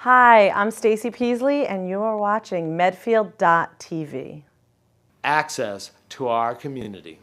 Hi, I'm Stacy Peasley, and you are watching Medfield.tv. Access to our community.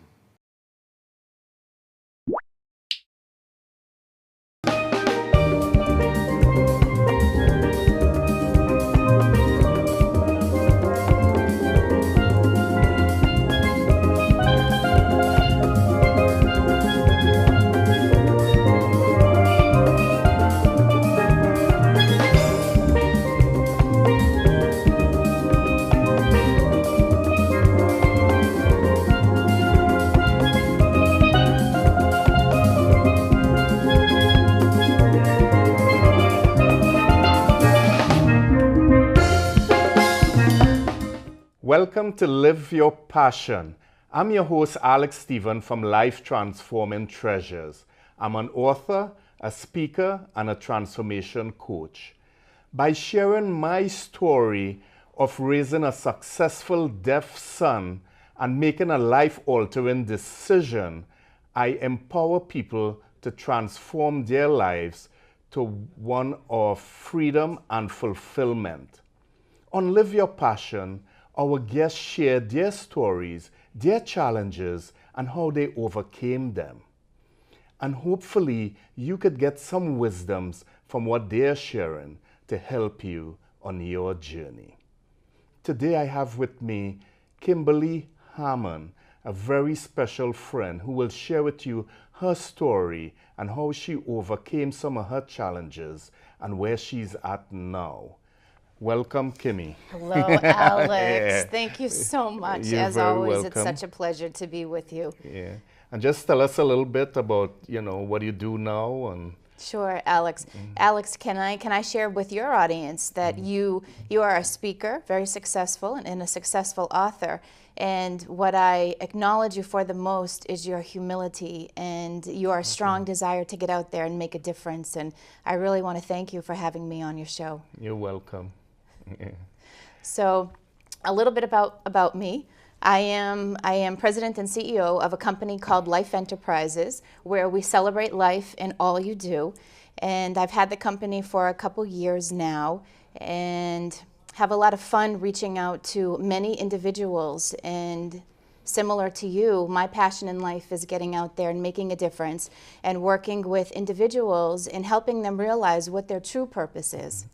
Welcome to Live Your Passion. I'm your host, Alex Stephen from Life Transforming Treasures. I'm an author, a speaker, and a transformation coach. By sharing my story of raising a successful deaf son and making a life-altering decision, I empower people to transform their lives to one of freedom and fulfillment. On Live Your Passion, our guests share their stories, their challenges, and how they overcame them. And hopefully, you could get some wisdoms from what they're sharing to help you on your journey. Today, I have with me Kimberly, Harmon, a very special friend who will share with you her story and how she overcame some of her challenges and where she's at now. Welcome, Kimmy. Hello, Alex. Yeah. Thank you so much. You're As very always, welcome. it's such a pleasure to be with you. Yeah. And just tell us a little bit about, what you do now and Sure, Alex. Alex, can I share with your audience that you are a speaker, very successful, and a successful author. And what I acknowledge you for the most is your humility and your strong desire to get out there and make a difference. And I really want to thank you for having me on your show. you're welcome. Yeah. So, a little bit about me. I am president and CEO of a company called Life Enterprises, where we celebrate life in all you do. And I've had the company for a couple years now, and have a lot of fun reaching out to many individuals. And similar to you, my passion in life is getting out there and making a difference, and working with individuals and helping them realize what their true purpose is.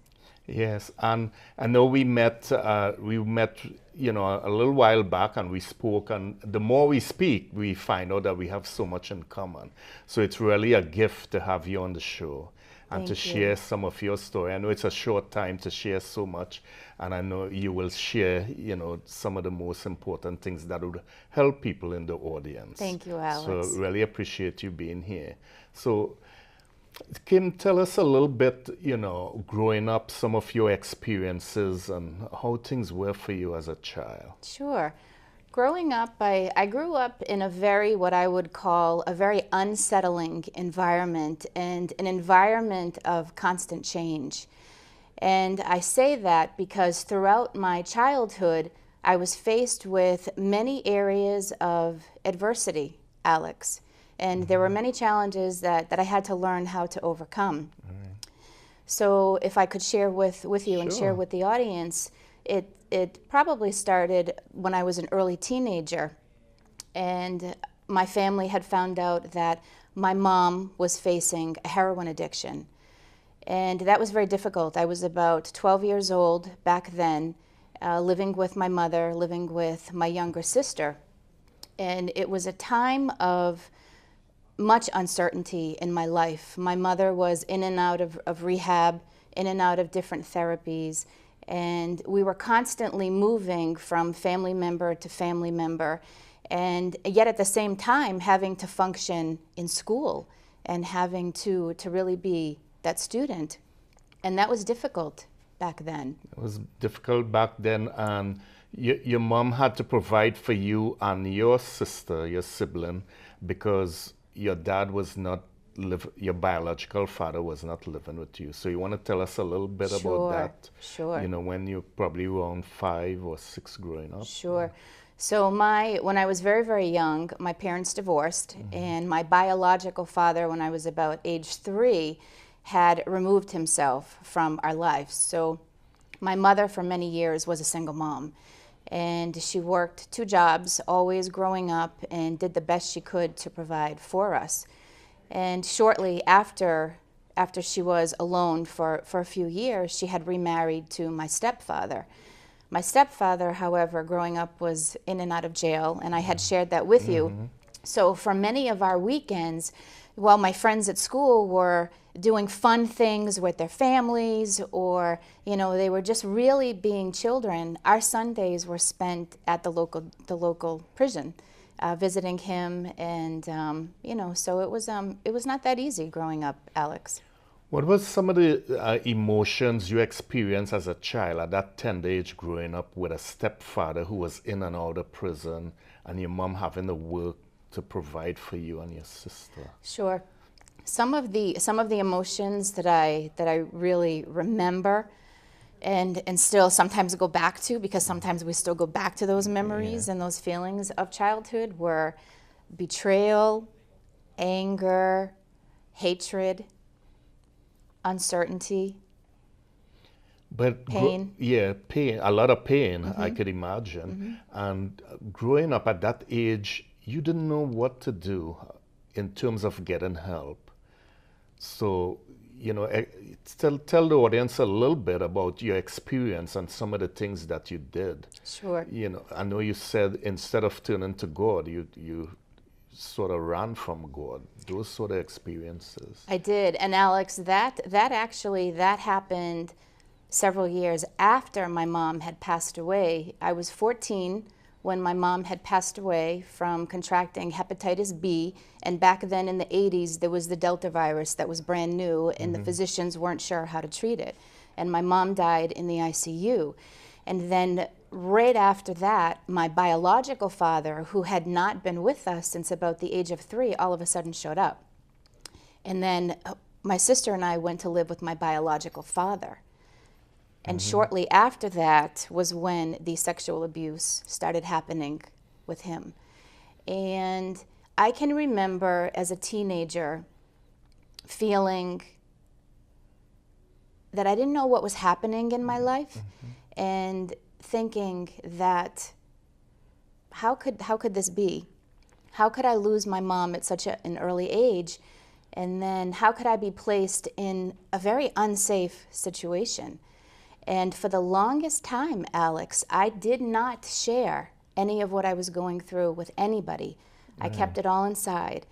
Yes, and I know we met, a little while back, and we spoke, and the more we speak, we find out that we have so much in common. So it's really a gift to have you on the show and to Thank you. share some of your story. I know it's a short time to share so much, and I know you will share, some of the most important things that would help people in the audience. Thank you, Alex. So really appreciate you being here. So Kim, tell us a little bit, growing up, some of your experiences and how things were for you as a child. Sure. Growing up, I grew up in what I would call a very unsettling environment, and an environment of constant change. And I say that because throughout my childhood, I was faced with many areas of adversity, Alex. And there were many challenges that I had to learn how to overcome. So if I could share with you and share Sure. with the audience, it probably started when I was an early teenager. And my family had found out that my mom was facing a heroin addiction. And that was very difficult. I was about 12 years old back then, living with my mother, living with my younger sister. And it was a time of much uncertainty in my life. My mother was in and out of rehab, in and out of different therapies, and we were constantly moving from family member to family member, and yet at the same time having to function in school and having to really be that student. And that was difficult back then. It was difficult back then, and your mom had to provide for you and your sister, your sibling, because your dad was not your biological father was not living with you. So you want to tell us a little bit about that? Sure. When you probably were around 5 or 6 growing up. Sure. So when I was very, very young, my parents divorced, and my biological father, when I was about age 3, had removed himself from our lives. So my mother for many years was a single mom, and she worked 2 jobs, always growing up, and did the best she could to provide for us. And shortly after she was alone for a few years, she had remarried to my stepfather. My stepfather, however, growing up, was in and out of jail, and I had shared that with you. So for many of our weekends, while my friends at school were doing fun things with their families, or they were just really being children, our Sundays were spent at the local prison, visiting him, and so it was not that easy growing up, Alex. What was some of the emotions you experienced as a child at that tender age, growing up with a stepfather who was in and out of prison, and your mom having to work to provide for you and your sister? Sure. Some of the emotions that I really remember, and still sometimes go back to, because sometimes we still go back to those memories and those feelings of childhood, were betrayal, anger, hatred, uncertainty, but pain. Pain, a lot of pain, I could imagine. And growing up at that age, you didn't know what to do in terms of getting help. So, tell the audience a little bit about your experience and some of the things that you did. Sure. I know you said instead of turning to God, you sort of ran from God. Those sort of experiences. I did. And Alex, that happened several years after my mom had passed away. I was 14 when my mom had passed away from contracting hepatitis B, and back then in the 80s there was the Delta virus that was brand new, and the physicians weren't sure how to treat it. And my mom died in the ICU. And then right after that, my biological father, who had not been with us since about the age of 3, all of a sudden showed up. And then my sister and I went to live with my biological father. And shortly after that was when the sexual abuse started happening with him. And I can remember as a teenager feeling that I didn't know what was happening in my life, and thinking that how could this be? How could I lose my mom at such an early age? And then how could I be placed in a very unsafe situation? And for the longest time, Alex, I did not share any of what I was going through with anybody. I kept it all inside.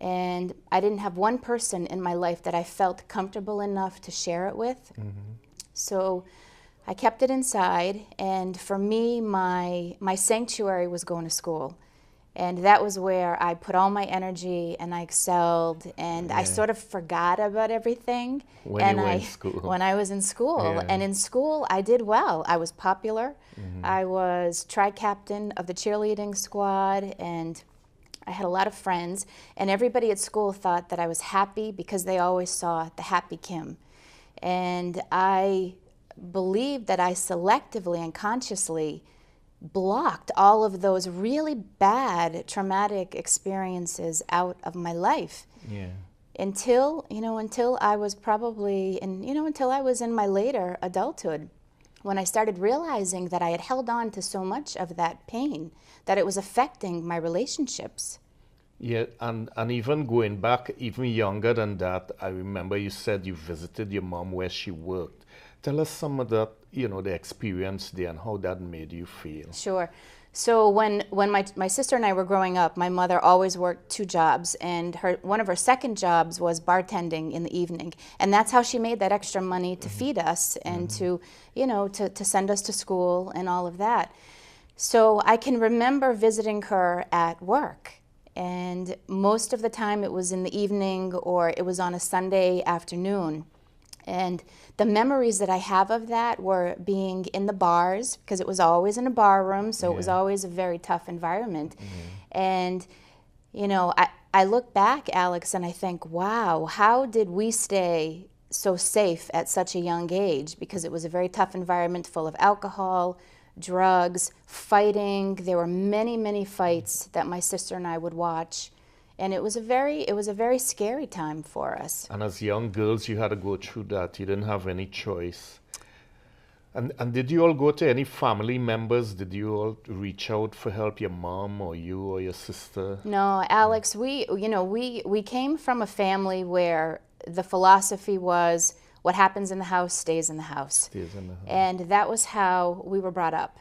And I didn't have one person in my life that I felt comfortable enough to share it with. So I kept it inside. And for me, my sanctuary was going to school. And that was where I put all my energy, and I excelled, and I sort of forgot about everything. When you were in school. When I was in school. And in school, I did well. I was popular. I was tri-captain of the cheerleading squad, and I had a lot of friends. And everybody at school thought that I was happy because they always saw the happy Kim. And I believed that I selectively and consciously blocked all of those really bad traumatic experiences out of my life. Until I was probably until I was in my later adulthood, when I started realizing that I had held on to so much of that pain that it was affecting my relationships. And even going back even younger than that, I remember you said you visited your mom where she worked. Tell us some of that, the experience there and how that made you feel. Sure. So when my sister and I were growing up, my mother always worked 2 jobs, and one of her second jobs was bartending in the evening. And that's how she made that extra money to feed us and to send us to school and all of that. So I can remember visiting her at work. And most of the time it was in the evening or it was on a Sunday afternoon. And the memories that I have of that were being in the bars, because it was always in a bar room, so it was always a very tough environment. And, I look back, Alex, and I think, wow, how did we stay so safe at such a young age? Because it was a very tough environment full of alcohol, drugs, fighting. There were many, many fights that my sister and I would watch. And it was a very scary time for us. And as young girls, you had to go through that. You didn't have any choice. And did you all go to any family members? Did you all reach out for help, your mom or you or your sister? No, Alex, we came from a family where the philosophy was what happens in the house stays in the house. Stays in the house. And that was how we were brought up.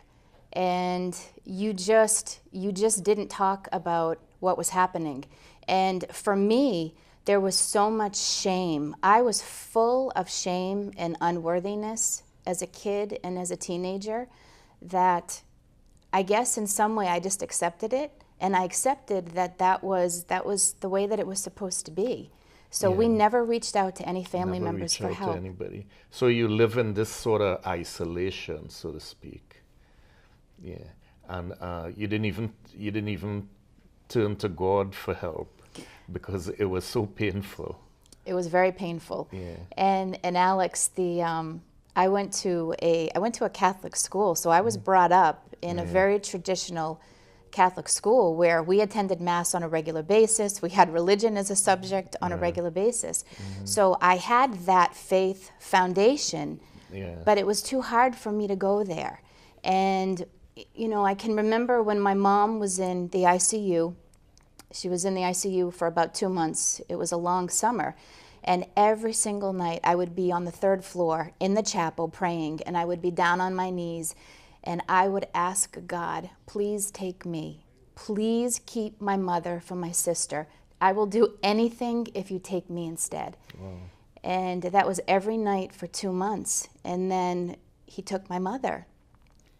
And you just didn't talk about what was happening. And for me, there was so much shame. I was full of shame and unworthiness as a kid and as a teenager that I guess in some way I just accepted it, and I accepted that was the way that it was supposed to be. So we never reached out to any family members for help. Never reached out to anybody. So you live in this sort of isolation, so to speak. Yeah, and you didn't even turn to God for help because it was so painful. It was very painful. Yeah. And Alex, I went to a Catholic school, so I was brought up in a very traditional Catholic school where we attended Mass on a regular basis. We had religion as a subject on a regular basis. So I had that faith foundation, but it was too hard for me to go there. And, I can remember when my mom was in the ICU. She was in the ICU for about 2 months. It was a long summer. And every single night I would be on the 3rd floor in the chapel praying, and I would be down on my knees, and I would ask God, please take me. Please keep my mother from my sister. I will do anything if you take me instead. Wow. And that was every night for 2 months. And then he took my mother.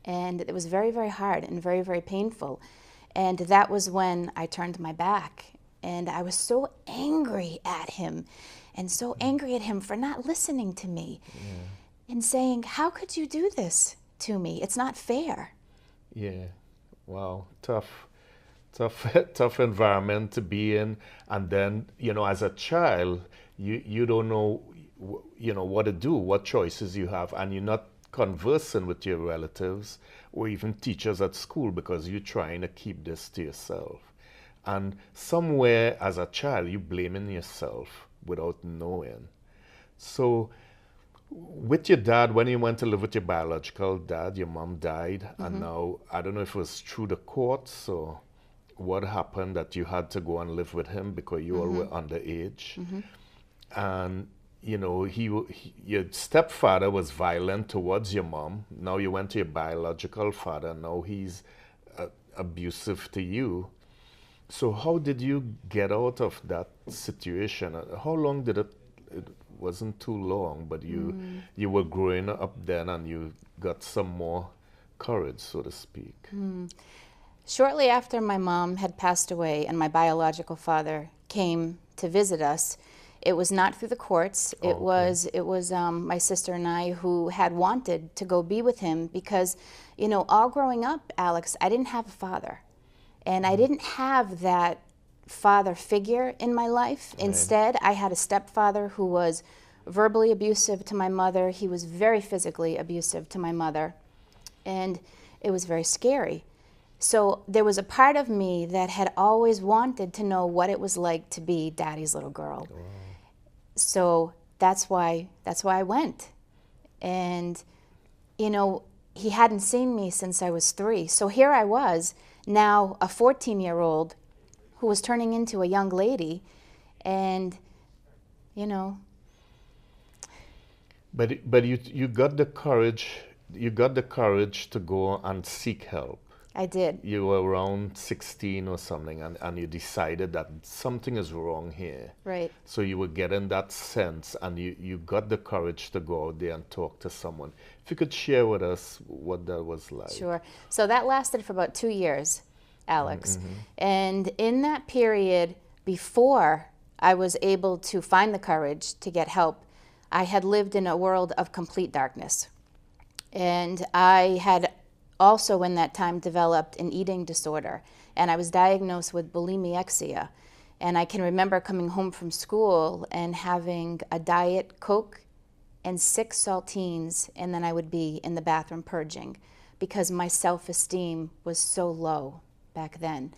And it was very, very hard and very, very painful. And that was when I turned my back. And I was so angry at him, and so angry at him for not listening to me and saying, how could you do this to me? It's not fair. Yeah. Wow. Tough environment to be in. And then, as a child, you don't know, what to do, what choices you have, and you're not conversing with your relatives or even teachers at school because you're trying to keep this to yourself. And somewhere as a child, you're blaming yourself without knowing. So with your dad, when you went to live with your biological dad, your mom died, and now, I don't know if it was through the courts or what happened that you had to go and live with him because you all were underage. And, your stepfather was violent towards your mom. Now you went to your biological father, now he's abusive to you. So how did you get out of that situation? How long did it wasn't too long, but you were growing up then and you got some more courage, so to speak. Shortly after my mom had passed away and my biological father came to visit us, it was not through the courts. It was my sister and I who had wanted to go be with him because, all growing up, Alex, I didn't have a father. And I didn't have that father figure in my life. Instead, I had a stepfather who was verbally abusive to my mother. He was very physically abusive to my mother. And it was very scary. So there was a part of me that had always wanted to know what it was like to be Daddy's little girl. Wow. So that's why I went. And, he hadn't seen me since I was 3. So here I was, now a 14-year-old who was turning into a young lady, and But you got the courage. You got the courage to go and seek help. I did. You were around 16 or something, and you decided that something is wrong here. Right. So you were getting that sense, and you got the courage to go out there and talk to someone. If you could share with us what that was like. Sure. So that lasted for about 2 years, Alex. And in that period, before I was able to find the courage to get help, I had lived in a world of complete darkness. And I had also in that time developed an eating disorder, and I was diagnosed with bulimia. And I can remember coming home from school and having a Diet Coke and 6 saltines, and then I would be in the bathroom purging because my self-esteem was so low back then.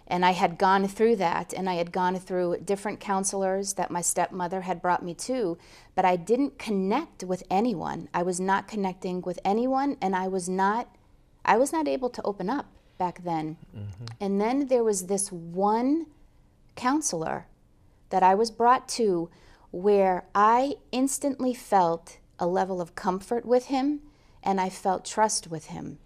And I had gone through that, and I had gone through different counselors that my stepmother had brought me to, but I didn't connect with anyone. I was not connecting with anyone, and I was not able to open up back then. And then there was this one counselor that I was brought to where I instantly felt a level of comfort with him, and I felt trust with him.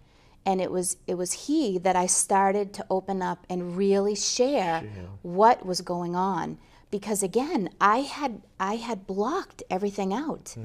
And it was he that I started to open up and really share what was going on. Because again, I had blocked everything out,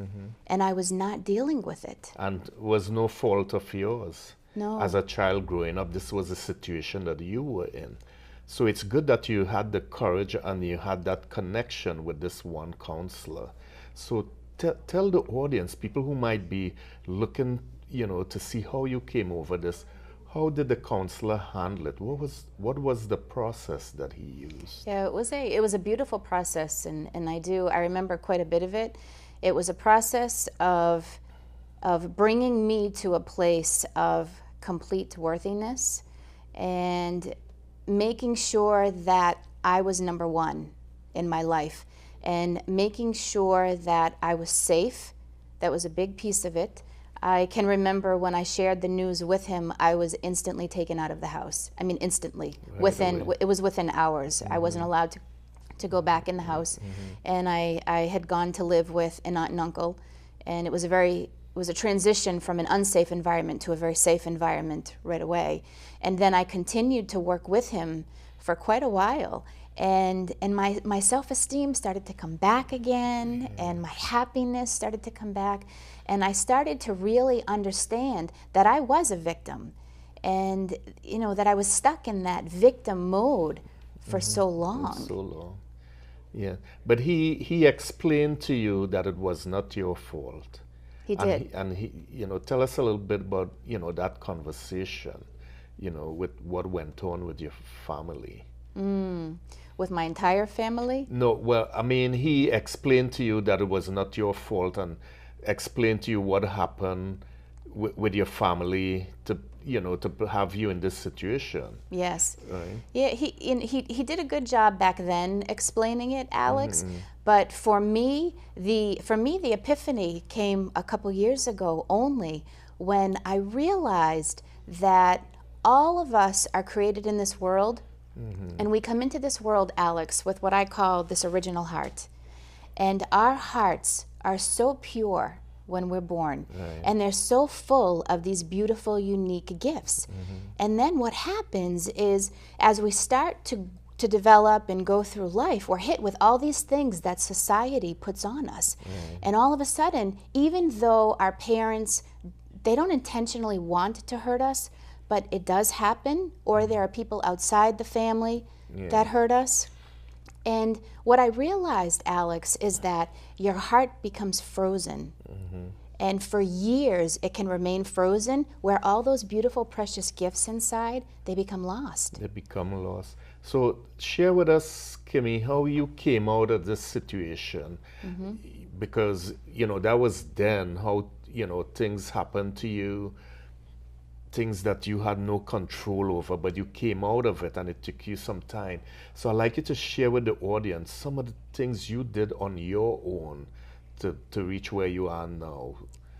and I was not dealing with it. And was no fault of yours. No. As a child growing up, this was a situation that you were in. So it's good that you had the courage and you had that connection with this one counselor. So tell the audience, people who might be looking, to see how you came over this, how did the counselor handle it? What was the process that he used? Yeah, it was a beautiful process, and I remember quite a bit of it. It was a process of bringing me to a place of complete worthiness and making sure that I was number one in my life, and making sure that I was safe. That was a big piece of it. I can remember when I shared the news with him, I was instantly taken out of the house. I mean, instantly. It was within hours. I wasn't allowed to go back in the house. And I had gone to live with an aunt and uncle, and it was a transition from an unsafe environment to a very safe environment right away. And then I continued to work with him for quite a while. And my self-esteem started to come back again, and my happiness started to come back. And I started to really understand that I was a victim, and that I was stuck in that victim mode for so long. So long. Yeah. But he explained to you that it was not your fault. He did. And he tell us a little bit about, that conversation, with what went on with your family. With my entire family? No, well, I mean, he explained to you that it was not your fault, and explained to you what happened with your family to have you in this situation. Yes. Right. Yeah, he did a good job back then explaining it, Alex. But for me, the epiphany came a couple years ago only, when I realized that all of us are created in this world, and we come into this world, Alex, with what I call this original heart. And our hearts are so pure when we're born, and they're so full of these beautiful, unique gifts. And then what happens is, as we start to develop and go through life, we're hit with all these things that society puts on us. And all of a sudden, even though our parents, they don't intentionally want to hurt us, but it does happen, or there are people outside the family that hurt us. And what I realized, Alex, is that your heart becomes frozen. And for years, it can remain frozen, where all those beautiful, precious gifts inside, they become lost. They become lost. So share with us, Kimmy, how you came out of this situation. Because, that was then how, things happened to you, things that you had no control over, but you came out of it, and it took you some time. So I'd like you to share with the audience some of the things you did on your own to reach where you are now.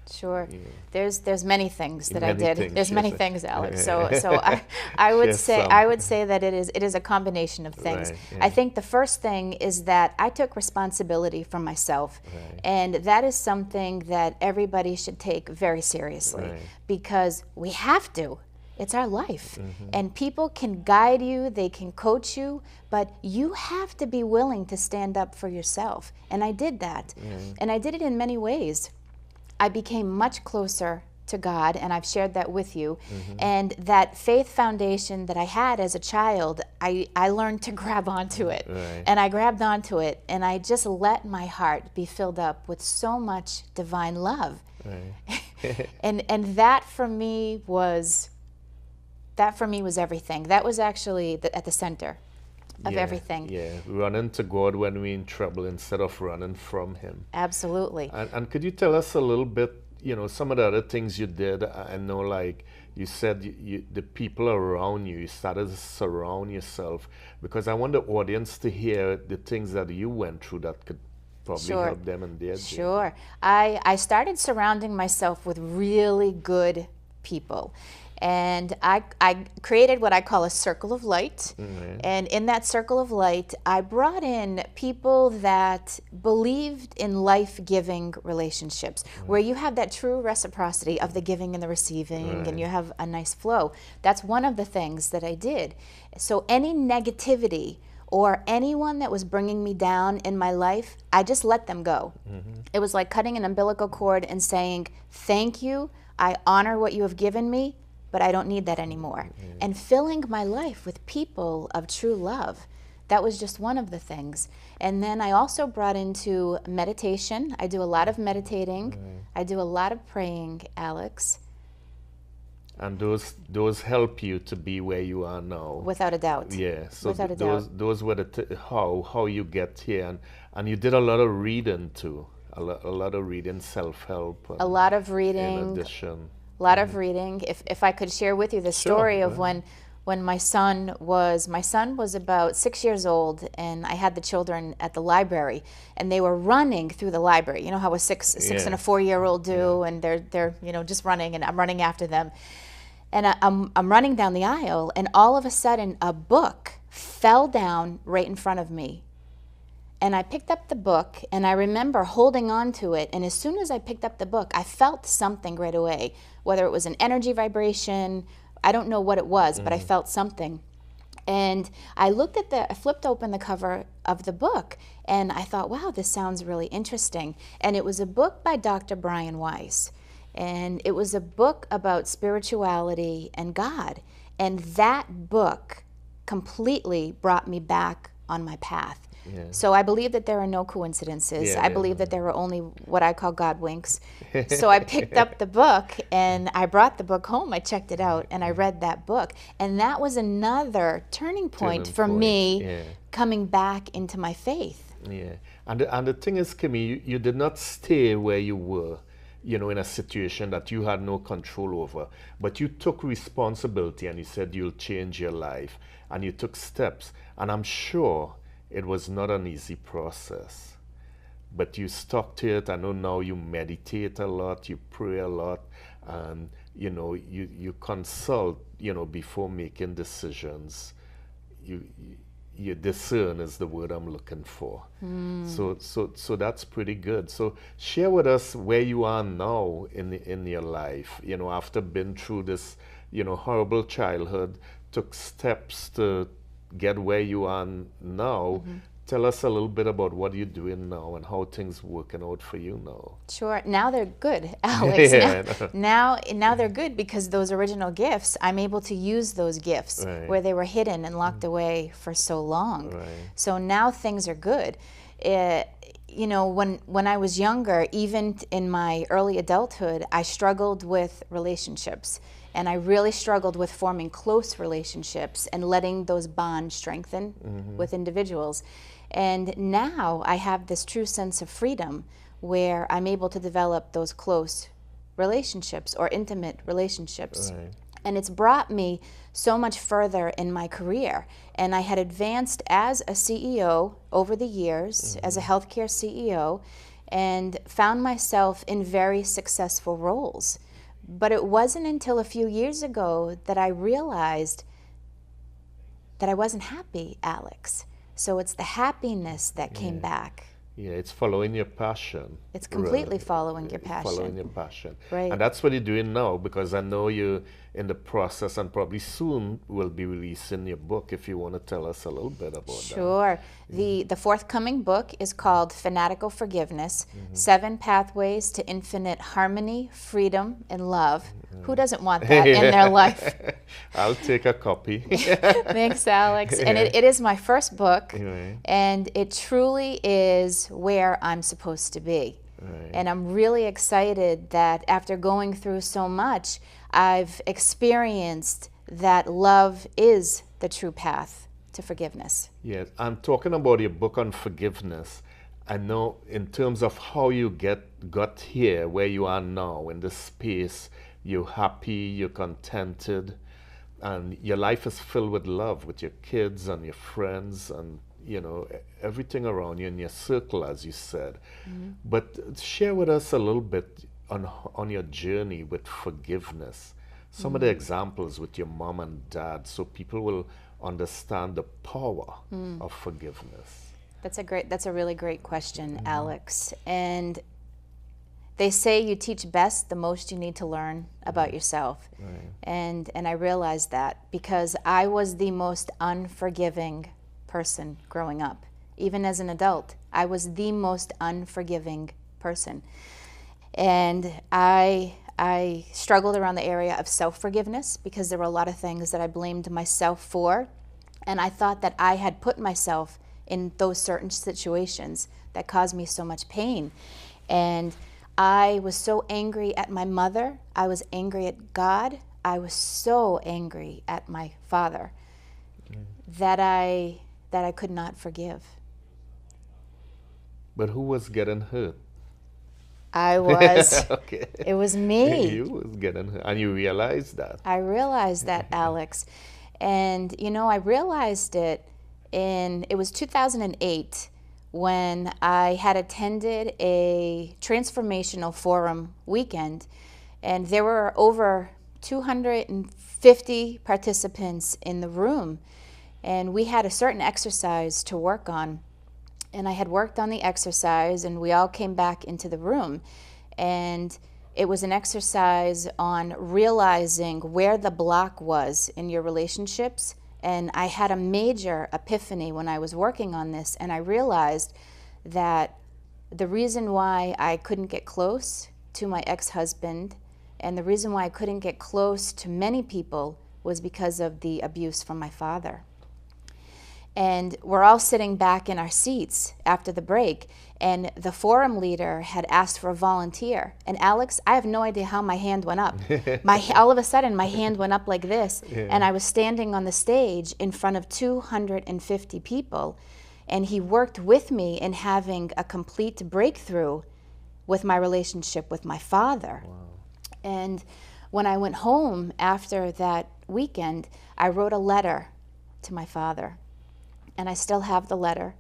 Sure. There's many things that I did. Things, There's many yes. things, Alex. So I would say that it is a combination of things. I think the first thing is that I took responsibility for myself, and that is something that everybody should take very seriously, because we have to. It's our life. And people can guide you, they can coach you, but you have to be willing to stand up for yourself. And I did that. And I did it in many ways. I became much closer to God, and I've shared that with you. And that faith foundation that I had as a child, I learned to grab onto it. And I grabbed onto it, and I just let my heart be filled up with so much divine love. and that for me was everything. That was actually at the center of everything. Running to God when we're in trouble instead of running from Him. Absolutely. And could you tell us a little bit, some of the other things you did, I know, like you said, the people around you, you started to surround yourself, because I want the audience to hear the things that you went through that could probably Sure. help them in their journey. Sure. I started surrounding myself with really good people. And I created what I call a circle of light. And in that circle of light, I brought in people that believed in life-giving relationships, where you have that true reciprocity of the giving and the receiving, and you have a nice flow. That's one of the things that I did. So any negativity or anyone that was bringing me down in my life, I just let them go. It was like cutting an umbilical cord and saying, thank you, I honor what you have given me, but I don't need that anymore. And filling my life with people of true love. That was just one of the things. And then I also brought into meditation. I do a lot of meditating. I do a lot of praying, Alex. And those help you to be where you are now. Without a doubt. Yeah. So Without a doubt. those were how you get here, and you did a lot of reading too. A lot of reading, self-help. A lot of reading. In addition. A lot of reading. If I could share with you the story of when my son was about 6 years old, and I had the children at the library, and they were running through the library. You know how a six and a 4-year-old do, and they're just running, and I'm running after them, and I'm running down the aisle, and all of a sudden a book fell down right in front of me. And I picked up the book, and I remember holding on to it, and as soon as I picked up the book, I felt something right away, whether it was an energy vibration, I don't know what it was, but I felt something. And I flipped open the cover of the book, and I thought, wow, this sounds really interesting. And it was a book by Dr. Brian Weiss, and it was a book about spirituality and God. And that book completely brought me back on my path. Yeah. So I believe that there are no coincidences. I believe that there are only what I call God winks. So I picked up the book, and I brought the book home. I checked it out, and I read that book. And that was another turning point for me coming back into my faith. Yeah. And the thing is, Kimmy, you did not stay where you were, in a situation that you had no control over. But you took responsibility, and you said you'll change your life. And you took steps. And I'm sure it was not an easy process, but you stuck to it. I know now you meditate a lot, you pray a lot, and you consult, before making decisions. You discern is the word I'm looking for. So that's pretty good. So share with us where you are now in your life. After being through this, horrible childhood, took steps to get where you are now. Tell us a little bit about what you're doing now and how things working out for you now. Sure. Now they're good, Alex. Now they're good because those original gifts, I'm able to use those gifts where they were hidden and locked away for so long. So now things are good. When I was younger, even in my early adulthood, I struggled with relationships. And I really struggled with forming close relationships and letting those bonds strengthen with individuals. And now I have this true sense of freedom where I'm able to develop those close relationships or intimate relationships. And it's brought me so much further in my career. And I had advanced as a CEO over the years, as a healthcare CEO, and found myself in very successful roles. But it wasn't until a few years ago that I realized that I wasn't happy, Alex. So it's the happiness that came back. Yeah, it's following your passion. It's completely following your passion. Following your passion. Right. And that's what you're doing now, because I know you're in the process and probably soon will be releasing your book, if you want to tell us a little bit about that. Sure. The forthcoming book is called Fanatical Forgiveness, 7 Pathways to Infinite Harmony, Freedom, and Love. Who doesn't want that in their life? I'll take a copy. Thanks, Alex. And it is my first book, and it truly is where I'm supposed to be. And I'm really excited that after going through so much, I've experienced that love is the true path to forgiveness. Yes, I'm talking about your book on forgiveness. I know in terms of how you got here, where you are now, in this space, you're happy, you're contented, and your life is filled with love with your kids and your friends and, you know, everything around you in your circle, as you said. But share with us a little bit on your journey with forgiveness. Some of the examples with your mom and dad, so people will understand the power of forgiveness. That's a really great question, Alex. And they say you teach best the most you need to learn about yourself. And I realized that because I was the most unforgiving person growing up. Even as an adult, I was the most unforgiving person. And I struggled around the area of self-forgiveness because there were a lot of things that I blamed myself for. And I thought that I had put myself in those certain situations that caused me so much pain. And I was so angry at my mother. I was angry at God. I was so angry at my father that I could not forgive. But who was getting hurt? I was. Okay. It was me. You was getting hurt, and you realized that. I realized that, Alex. And, you know, I realized it was 2008 when I had attended a transformational forum weekend, and there were over 250 participants in the room, and we had a certain exercise to work on. And I had worked on the exercise, and we all came back into the room, and it was an exercise on realizing where the block was in your relationships. And I had a major epiphany when I was working on this, and I realized that the reason why I couldn't get close to my ex-husband and the reason why I couldn't get close to many people was because of the abuse from my father. And we're all sitting back in our seats after the break, and the forum leader had asked for a volunteer. And Alex, I have no idea how my hand went up. All of a sudden, my hand went up like this, and I was standing on the stage in front of 250 people, and he worked with me in having a complete breakthrough with my relationship with my father. Wow. And when I went home after that weekend, I wrote a letter to my father. And I still have the letter.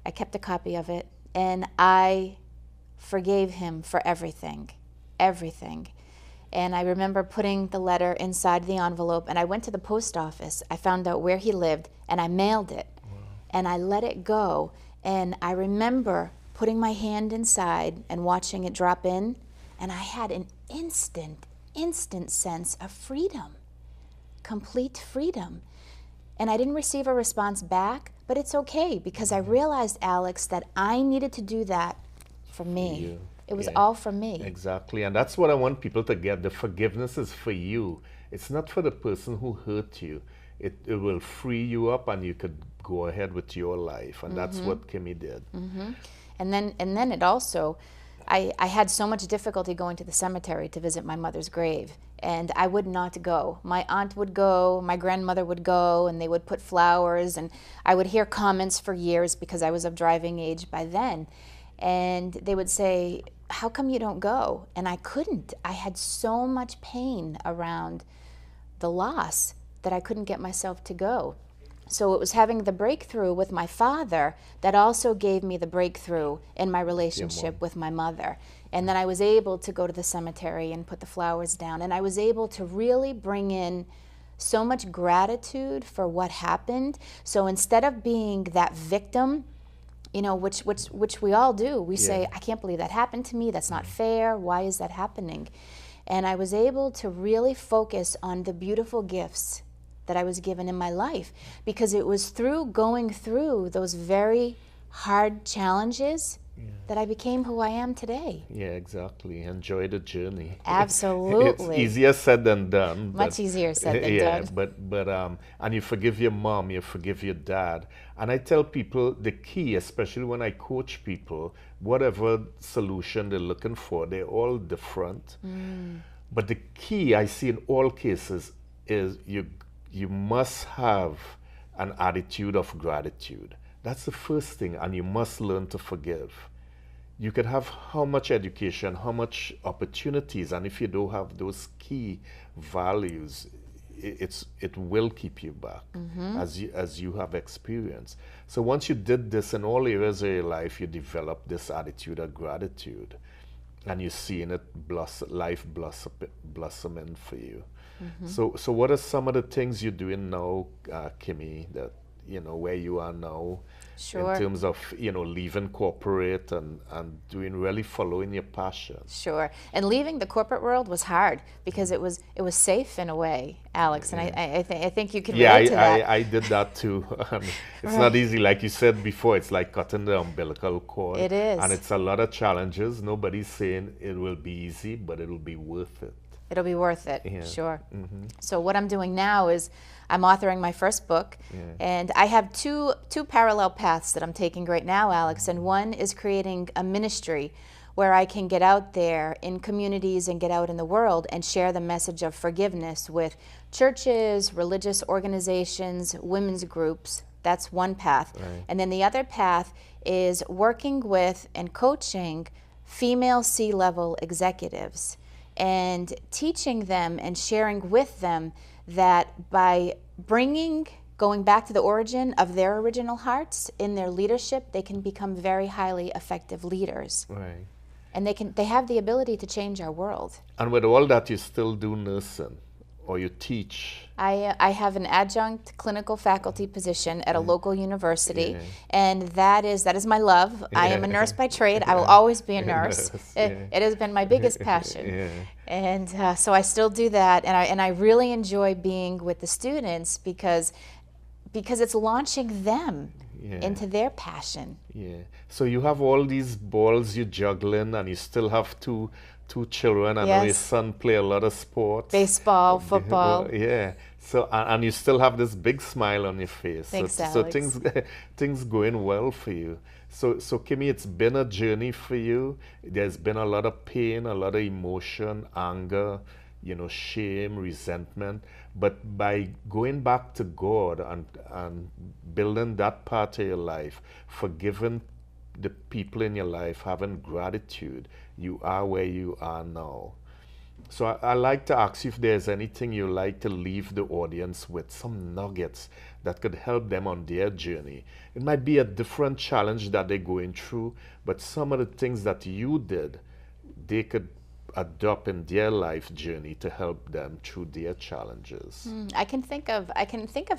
I kept a copy of it. And I forgave him for everything, everything. And I remember putting the letter inside the envelope, and I went to the post office. I found out where he lived, and I mailed it. Wow. And I let it go. And I remember putting my hand inside and watching it drop in, and I had an instant sense of freedom, complete freedom. And I didn't receive a response back, but it's okay because I realized, Alex, that I needed to do that for me. It was all for me. Exactly, and that's what I want people to get. The forgiveness is for you. It's not for the person who hurt you. It will free you up, and you could go ahead with your life, and that's what Kimmy did. And then it also, I had so much difficulty going to the cemetery to visit my mother's grave. And I would not go. My aunt would go, my grandmother would go, and they would put flowers, and I would hear comments for years because I was of driving age by then. And they would say, how come you don't go? And I couldn't. I had so much pain around the loss that I couldn't get myself to go. So it was having the breakthrough with my father that also gave me the breakthrough in my relationship with my mother. And then I was able to go to the cemetery and put the flowers down. And I was able to really bring in so much gratitude for what happened. So instead of being that victim, you know, which we all do, we say, I can't believe that happened to me. That's not fair. Why is that happening? And I was able to really focus on the beautiful gifts that I was given in my life, because it was through going through those very hard challenges that I became who I am today. Yeah, exactly. Enjoy the journey. Absolutely. It's easier said than done. Much easier said than done. But and you forgive your mom, you forgive your dad. And I tell people the key, especially when I coach people, whatever solution they're looking for, they're all different. But the key I see in all cases is you must have an attitude of gratitude. That's the first thing, and you must learn to forgive. You could have how much education, how much opportunities, and if you don't have those key values, it will keep you back, as you have experienced. So once you did this in all areas of your life, you develop this attitude of gratitude, and you're seeing it blossoming for you. So what are some of the things you're doing now, Kimmy, that where you are now? Sure. In terms of, leaving corporate and really following your passion. Sure. And leaving the corporate world was hard because it was safe in a way, Alex. And I think you can relate to that. I did that too. It's not easy. Like you said before, it's like cutting the umbilical cord. It is. And it's a lot of challenges. Nobody's saying it will be easy, but it'll be worth it. It'll be worth it, Yeah. sure. So what I'm doing now is I'm authoring my first book, and I have two parallel paths that I'm taking right now, Alex. And one is creating a ministry where I can get out there in communities and get out in the world and share the message of forgiveness with churches, religious organizations, women's groups. That's one path. Right. And then the other path is working with and coaching female C-level executives and teaching them and sharing with them that by going back to the origin of their original hearts in their leadership, they can become very highly effective leaders. Right. And they have the ability to change our world. And with all that, you still do nursing, or you teach. I have an adjunct clinical faculty position at a local university, and that is my love. I am a nurse by trade. I will always be a nurse. It has been my biggest passion. And so I still do that, and I really enjoy being with the students because it's launching them into their passion. Yeah. So you have all these balls you're juggling, and you still have two children. I know your son play a lot of sports. Baseball, football. Yeah. So and you still have this big smile on your face. Thanks, so Alex. things going well for you. So Kimmy, it's been a journey for you. There's been a lot of pain, a lot of emotion, anger, shame, resentment. But by going back to God and building that part of your life, forgiving the people in your life, having gratitude, you are where you are now. So I like to ask you if there's anything you like to leave the audience with, some nuggets that could help them on their journey. It might be a different challenge that they're going through, but some of the things that you did, they could adopt in their life journey to help them through their challenges. I can think of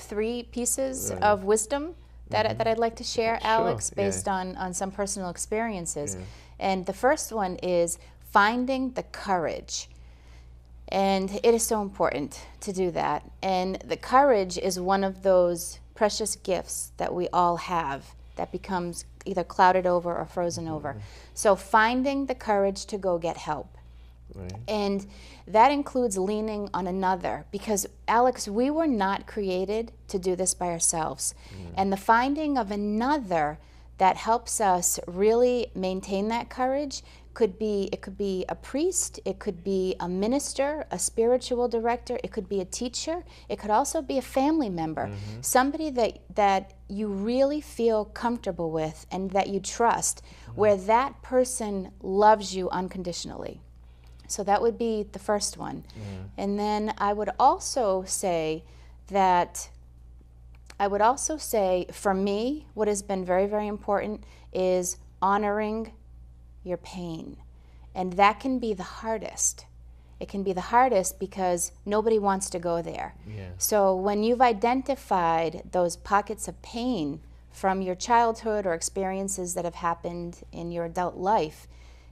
3 pieces of wisdom that I'd like to share, Alex, based on some personal experiences. And the first one is finding the courage. And it is so important to do that. And the courage is one of those precious gifts that we all have that becomes either clouded over or frozen over. So finding the courage to go get help. Right. And that includes leaning on another, because Alex, we were not created to do this by ourselves. And the finding of another that helps us really maintain that courage could be a priest, it could be a minister, a spiritual director, it could be a teacher, it could also be a family member, somebody that you really feel comfortable with and that you trust, where that person loves you unconditionally. So that would be the first one. And then I would also say for me, what has been very, very important is honoring your pain. And that can be the hardest. It can be the hardest because nobody wants to go there. So when you've identified those pockets of pain from your childhood or experiences that have happened in your adult life,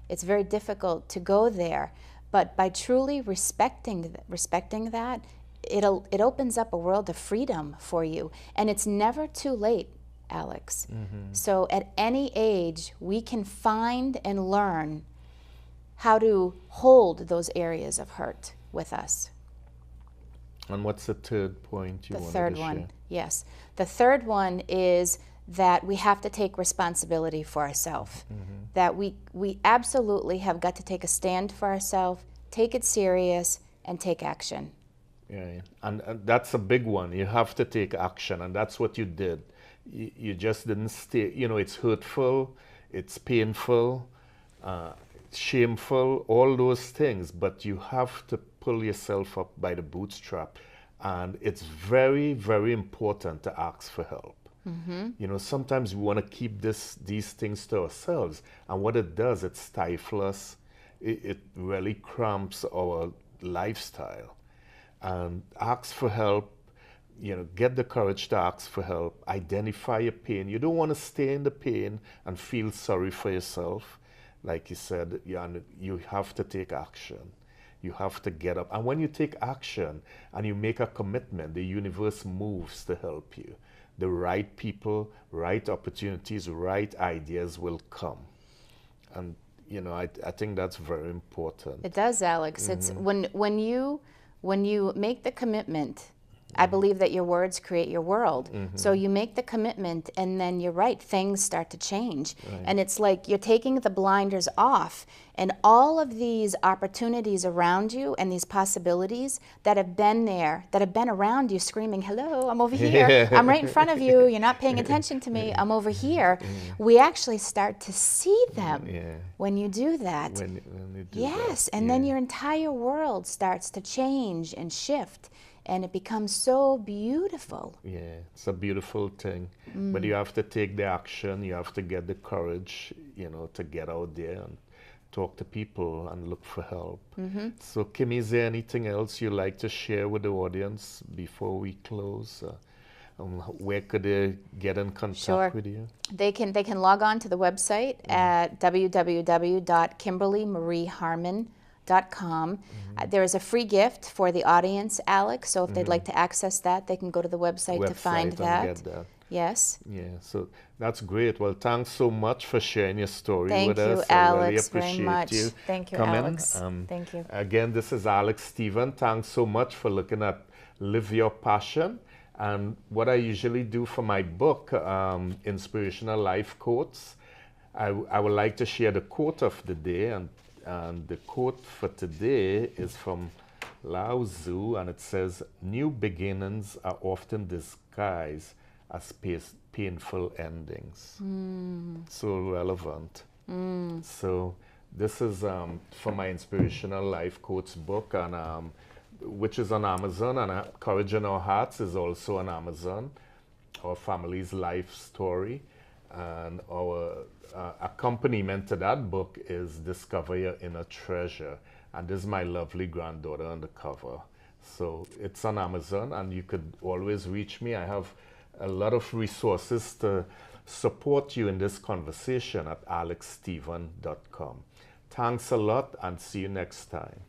it's very difficult to go there. But by truly respecting that, it opens up a world of freedom for you. And it's never too late, Alex. So at any age, we can find and learn how to hold those areas of hurt with us. And what's the third point you wanted to share? The third one, yes. The third one is that we have to take responsibility for ourselves. That we absolutely have got to take a stand for ourselves, take it serious, and take action. Yeah, and that's a big one. You have to take action, and that's what you did. you just didn't stay, you know, it's hurtful, it's painful, shameful, all those things, but you have to pull yourself up by the bootstrap. And it's very, very important to ask for help. You know, sometimes we want to keep these things to ourselves, and what it does, it stifles us. It really cramps our lifestyle. And ask for help. You know, get the courage to ask for help. Identify your pain. You don't want to stay in the pain and feel sorry for yourself. Like you said, you have to take action. You have to get up. And when you take action and you make a commitment, the universe moves to help you. The right people, right opportunities, right ideas will come. And, you know, I think that's very important. It does, Alex. It's when you make the commitment, I believe that your words create your world. So you make the commitment, and then you're right, things start to change. And it's like you're taking the blinders off, and all of these opportunities around you and these possibilities that have been there, that have been around you screaming, hello, I'm over here. I'm right in front of you. You're not paying attention to me. I'm over here. We actually start to see them when you do that. When you do yes, that. and then your entire world starts to change and shift. And it becomes so beautiful. Yeah, it's a beautiful thing. But you have to take the action. You have to get the courage, you know, to get out there and talk to people and look for help. So, Kim, is there anything else you'd like to share with the audience before we close? Where could they get in contact with you? They can log on to the website at www.kimberlymarieharmon.com. There is a free gift for the audience, Alex, so if they'd like to access that, they can go to the website to find that. Get that. Yes. Yeah, so that's great. Well, thanks so much for sharing your story Thank with you, us. Alex, I really appreciate very much. you Thank you, coming. Alex. Thank you. Again, this is Alex Stephen. Thanks so much for looking at Live Your Passion. And what I usually do for my book, Inspirational Life Quotes, I would like to share the quote of the day, and the quote for today is from Lao Tzu, and it says, "New beginnings are often disguised as painful endings." So relevant. So this is for my Inspirational Life Quotes book, and which is on Amazon, and Courage in Our Hearts is also on Amazon. Our family's life story, and our accompaniment to that book is Discover Your Inner Treasure, and this is my lovely granddaughter on the cover. So it's on Amazon, and you could always reach me. I have a lot of resources to support you in this conversation at alexstephen.com. Thanks a lot, and see you next time.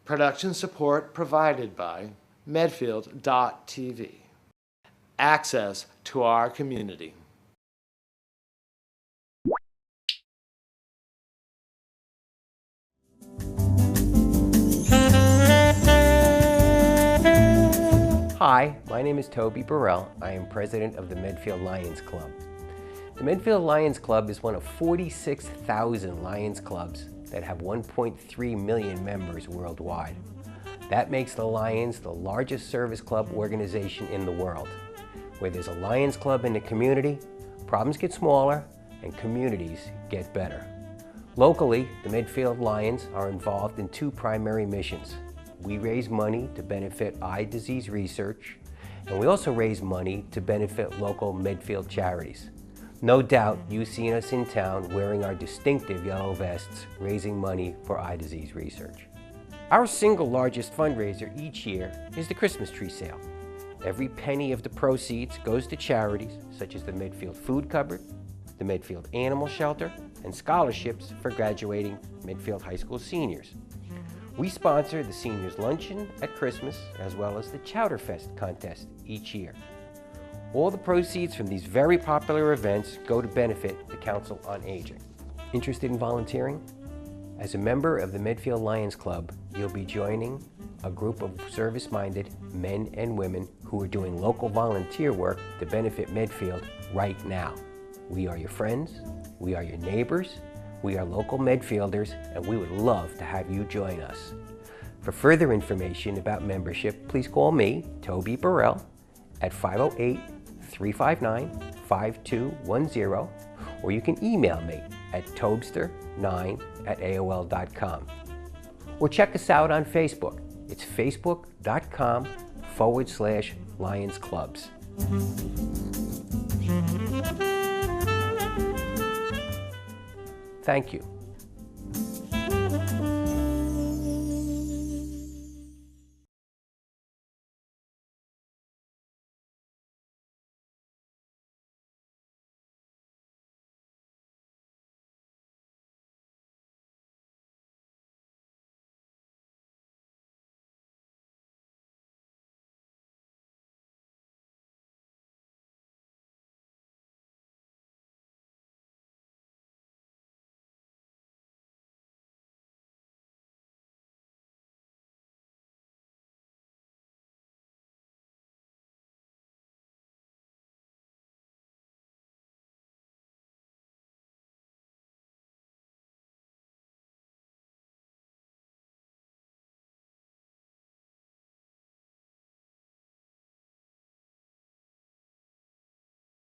Production support provided by Medfield.tv. Access to our community. Hi, my name is Toby Burrell. I am president of the Medfield Lions Club. The Medfield Lions Club is one of 46,000 Lions clubs that have 1.3 million members worldwide. That makes the Lions the largest service club organization in the world. Where there's a Lions Club in the community, problems get smaller and communities get better. Locally, the Medfield Lions are involved in two primary missions. We raise money to benefit eye disease research, and we also raise money to benefit local Medfield charities. No doubt you've seen us in town wearing our distinctive yellow vests, raising money for eye disease research. Our single largest fundraiser each year is the Christmas tree sale. Every penny of the proceeds goes to charities such as the Medfield Food Cupboard, the Medfield Animal Shelter, and scholarships for graduating Medfield High School seniors. We sponsor the Seniors Luncheon at Christmas as well as the Chowderfest contest each year. All the proceeds from these very popular events go to benefit the Council on Aging. Interested in volunteering? As a member of the Medfield Lions Club, you'll be joining a group of service-minded men and women who are doing local volunteer work to benefit Medfield right now. We are your friends, we are your neighbors, we are local Medfielders, and we would love to have you join us. For further information about membership, please call me, Toby Burrell, at 508-359-5210, or you can email me at tobster9@aol.com. Or check us out on Facebook. It's facebook.com/Lions Clubs. Thank you.